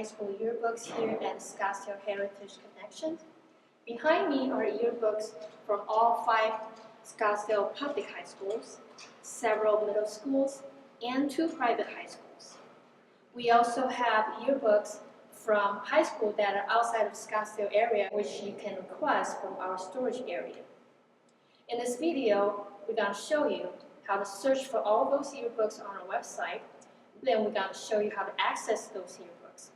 School yearbooks here at Scottsdale Heritage Connection. Behind me are yearbooks from all 5 Scottsdale public high schools, several middle schools, and 2 private high schools. We also have yearbooks from high schools that are outside of Scottsdale area, which you can request from our storage area. In this video, we're going to show you how to search for all those yearbooks on our website. Then we're going to show you how to access those yearbooks.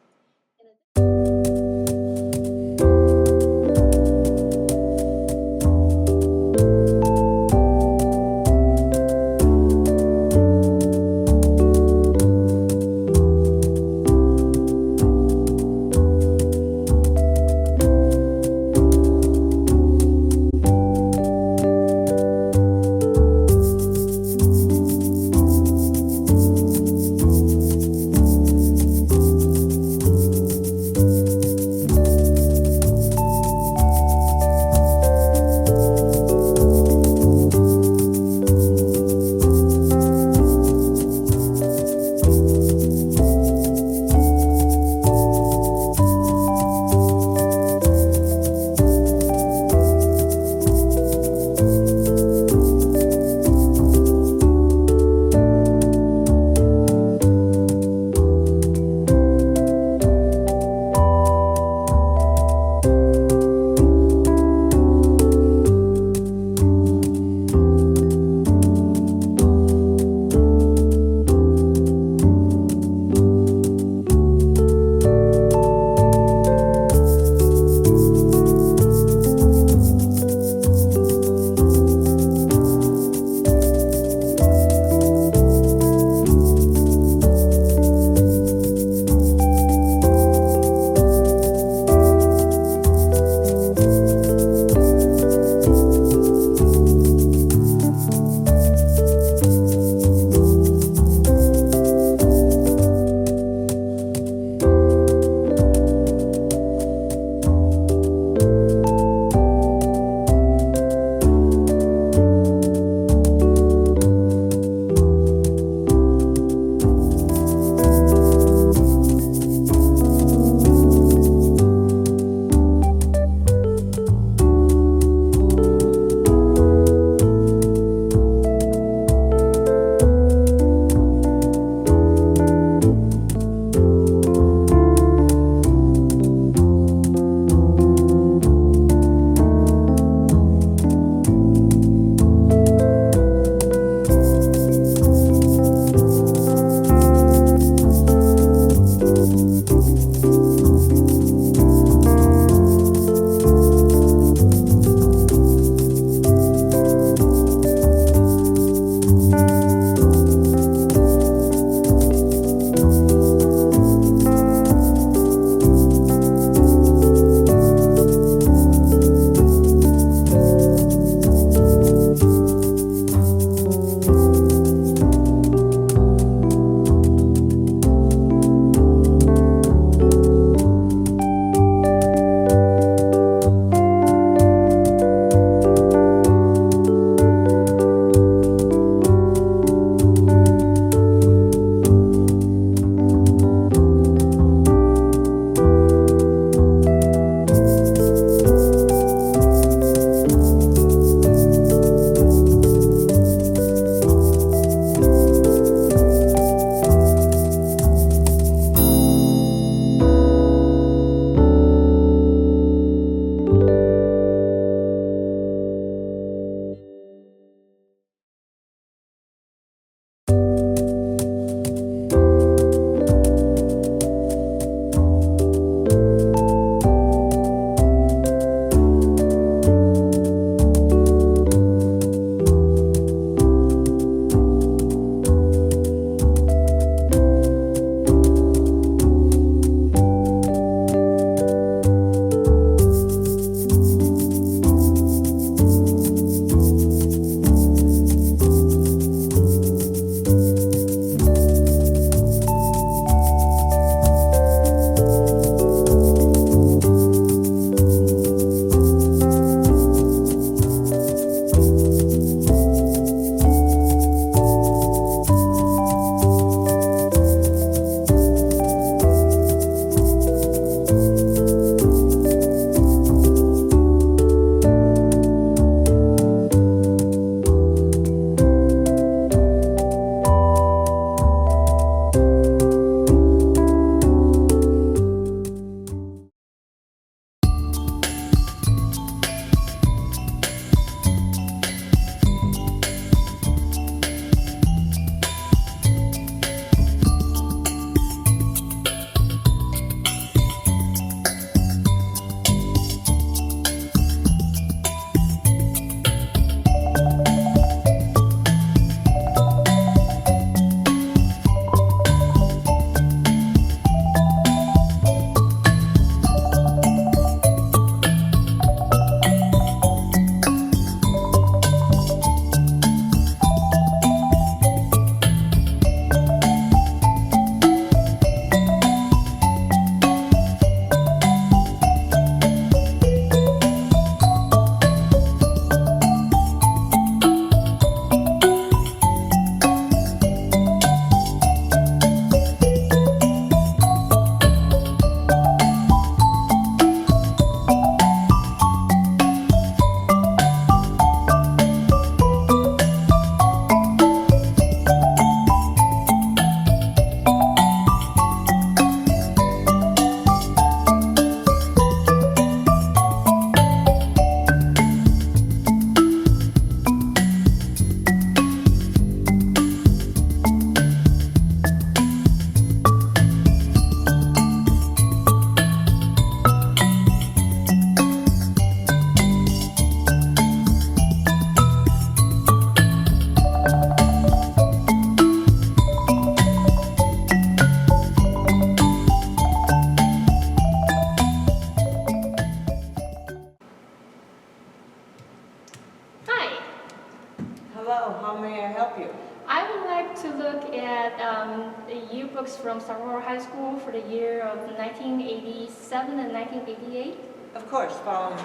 at the yearbooks from Scottsdale High School for the year of 1987 and 1988? Of course, follow me.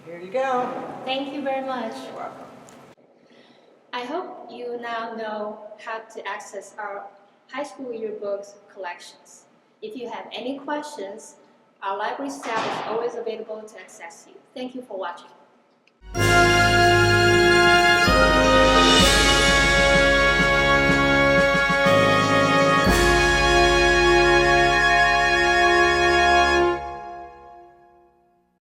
Here you go. Thank you very much. You're welcome. I hope you now know how to access our high school yearbooks collections. If you have any questions, our library staff is always available to access you. Thank you for watching.